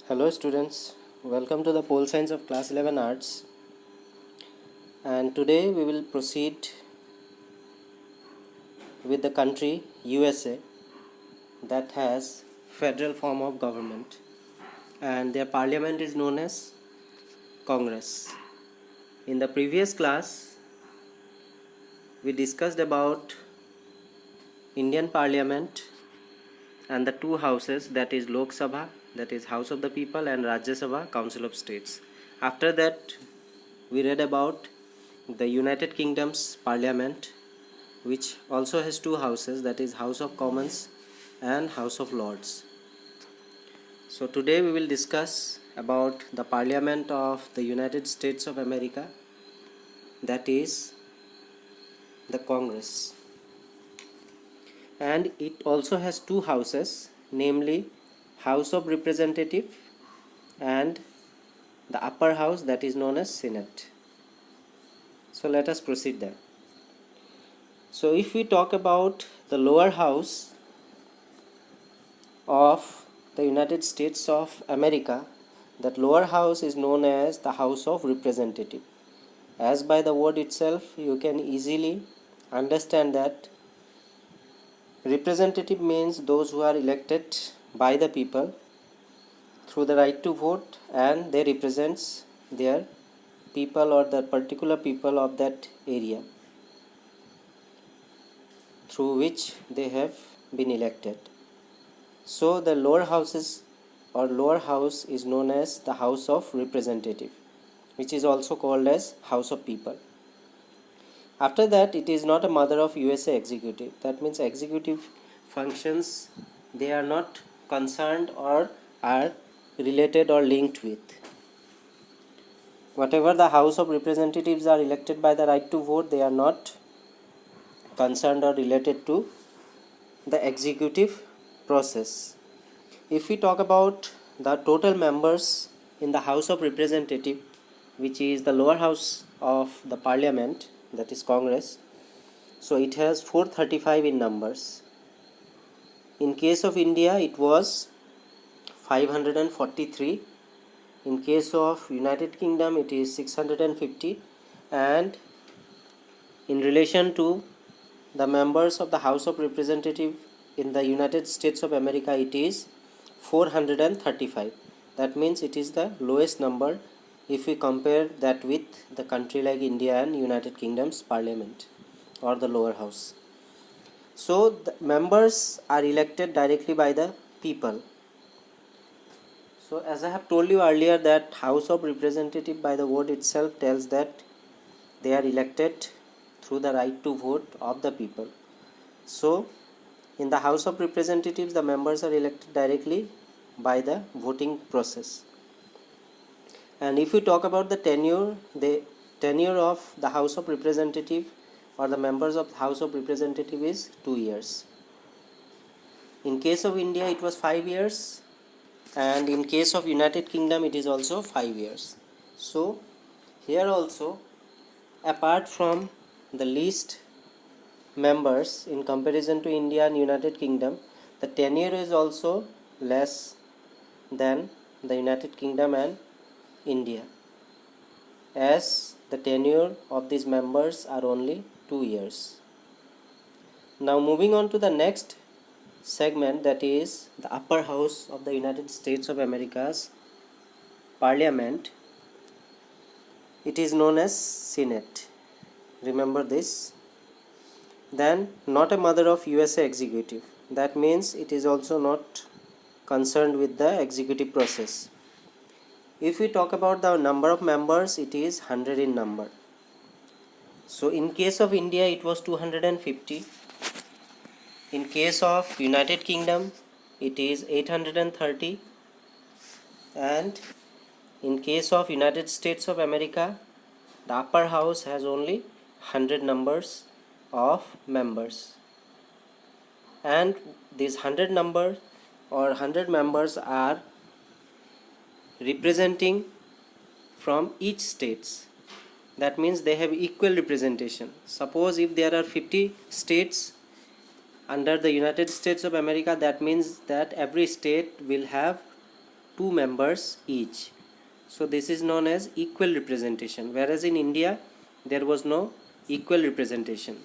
Hello students, welcome to the Pole Science of Class 11 Arts, and today we will proceed with the country USA that has federal form of government, and their parliament is known as Congress. In the previous class we discussed about Indian Parliament and the two houses, that is Lok Sabha, that is House of the People, and Rajya Sabha, Council of States. After that we read about the United Kingdom's Parliament, which also has two houses, that is House of Commons and House of Lords. So today we will discuss about the Parliament of the United States of America, that is the Congress. And it also has two houses, namely House of Representatives and the upper house, that is known as Senate. So let us proceed there. So if we talk about the lower house of the United States of America, that lower house is known as the House of Representatives. As by the word itself you can easily understand that representative means those who are elected by the people through the right to vote, and they represents their people or the particular people of that area through which they have been elected. So the lower houses or lower house is known as the House of Representative, which is also called as House of People. After that, it is not a mother of USA executive. That means executive functions, they are not concerned or are related or linked with. Whatever the House of Representatives are elected by the right to vote, they are not concerned or related to the executive process. If we talk about the total members in the House of Representatives, which is the lower house of the Parliament, that is Congress, so it has 435 in numbers. In case of India it was 543. In case of United Kingdom it is 650, and in relation to the members of the House of Representatives in the United States of America, it is 435. That means it is the lowest number if we compare that with the country like India and United Kingdom's Parliament or the lower house. So the members are elected directly by the people. So as I have told you earlier, that House of Representatives by the word itself tells that they are elected through the right to vote of the people. So in the House of Representatives the members are elected directly by the voting process. And if we talk about the tenure of the House of Representatives or the members of the House of Representatives is 2 years. In case of India it was 5 years, and in case of United Kingdom it is also 5 years. So here also, apart from the least members in comparison to India and United Kingdom, the tenure is also less than the United Kingdom and India, as the tenure of these members are only 2 years. Now moving on to the next segment, that is the upper house of the United States of America's Parliament. It is known as Senate. Remember this. Then not a mother of USA executive. That means it is also not concerned with the executive process. If we talk about the number of members, it is 100 in number. So in case of India it was 250. In case of United Kingdom it is 830, and in case of United States of America the upper house has only 100 numbers of members, and these 100 numbers or 100 members are representing from each states. That means they have equal representation. Suppose if there are 50 states under the United States of America, that means that every state will have 2 members each. So this is known as equal representation, whereas in India there was no equal representation.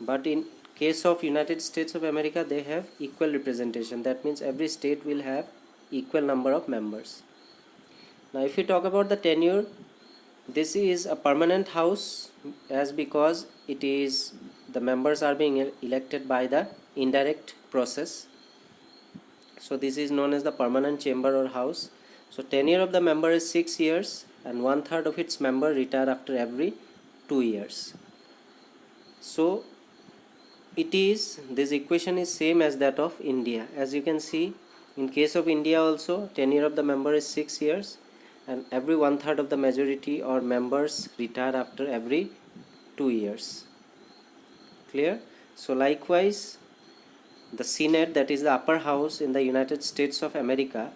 But in case of United States of America, they have equal representation. That means every state will have equal number of members. Now if we talk about the tenure, this is a permanent house, as because it is the members are being elected by the indirect process. So this is known as the permanent chamber or house. So tenure of the member is 6 years, and 1/3 of its member retire after every 2 years. So this equation is same as that of India. As you can see, in case of India also, tenure of the member is 6 years, and every 1/3 of the majority or members retire after every 2 years. Clear? So likewise, the Senate, that is the upper house in the United States of America,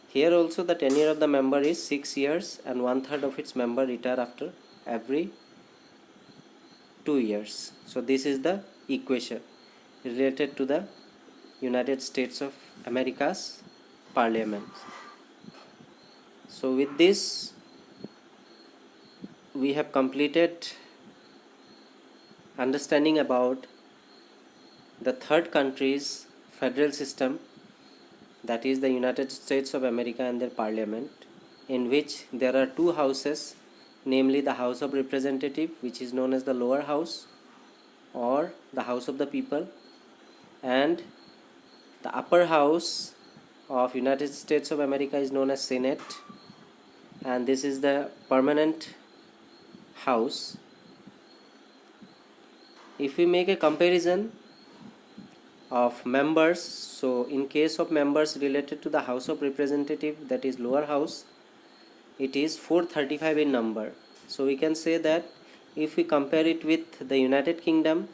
here also the tenure of the member is 6 years, and 1/3 of its member retire after every 2 years. So this is the equation related to the United States of America's parliament. So with this, we have completed understanding about the third country's federal system, that is the United States of America and their parliament, in which there are 2 houses, namely the House of Representative, which is known as the lower house or the House of the People, and the upper house of United States of America is known as Senate, and this is the permanent house. If we make a comparison of members, so in case of members related to the House of Representative, that is lower house, it is 435 in number. So we can say that if we compare it with the United Kingdom,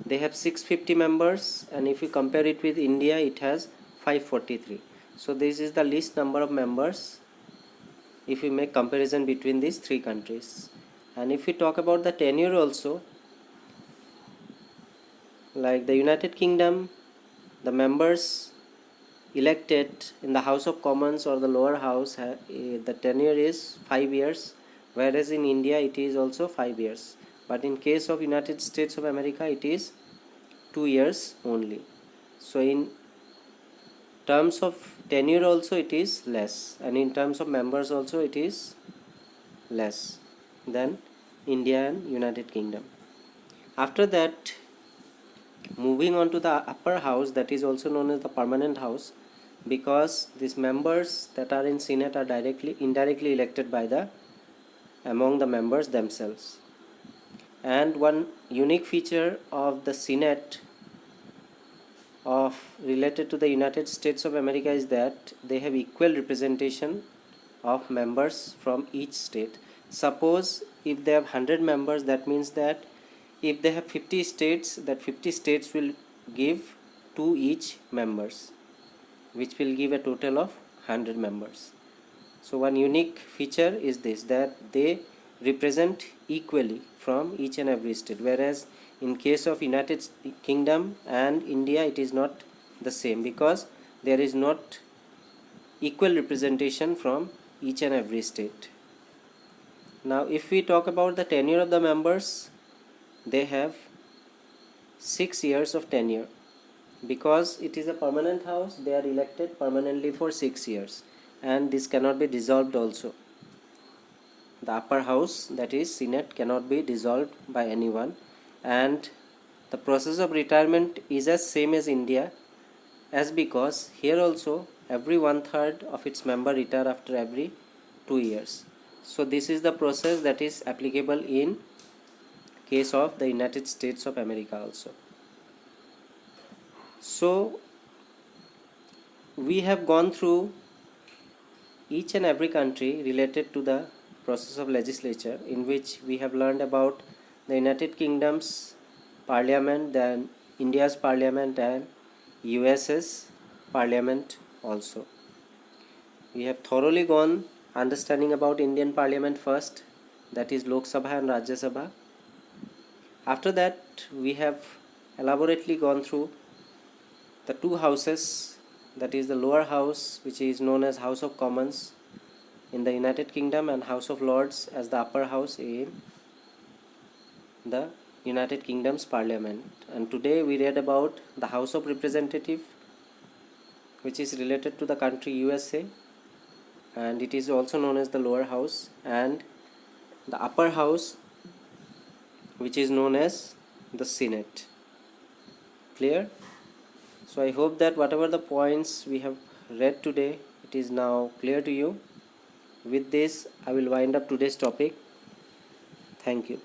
they have 650 members, and if we compare it with India, it has 543. So this is the least number of members if we make comparison between these 3 countries. And if we talk about the tenure also, like the United Kingdom, the members elected in the House of Commons or the lower house, the tenure is 5 years, whereas in India it is also 5 years. But in case of United States of America, it is 2 years only. So in terms of tenure also it is less, and in terms of members also it is less than India and United Kingdom. After that, moving on to the upper house, that is also known as the permanent house, because these members that are in Senate are indirectly elected by among the members themselves. And one unique feature of the Senate related to the United States of America is that they have equal representation of members from each state. Suppose if they have 100 members, that means that if they have 50 states, that 50 states will give 2 each members, which will give a total of 100 members. So one unique feature is this, that they represent equally from each and every state, whereas in case of United Kingdom and India, it is not the same, because there is not equal representation from each and every state. Now if we talk about the tenure of the members, they have 6 years of tenure. Because it is a permanent house, they are elected permanently for 6 years, and this cannot be dissolved also. The upper house, that is Senate, cannot be dissolved by anyone, and the process of retirement is as same as India, as because here also every 1/3 of its member retire after every 2 years. So this is the process that is applicable in case of the United States of America also. So we have gone through each and every country related to the process of legislature, in which we have learned about the United Kingdom's parliament, then India's parliament, and US's parliament also. We have thoroughly gone understanding about Indian parliament first, that is Lok Sabha and Rajya Sabha. After that, we have elaborately gone through the two houses, that is the lower house, which is known as House of Commons in the United Kingdom, and House of Lords as the upper house in the United Kingdom's Parliament. And today we read about the House of Representative, which is related to the country USA, and it is also known as the lower house, and the upper house, which is known as the Senate. Clear? So I hope that whatever the points we have read today, it is now clear to you. With this, I will wind up today's topic. Thank you.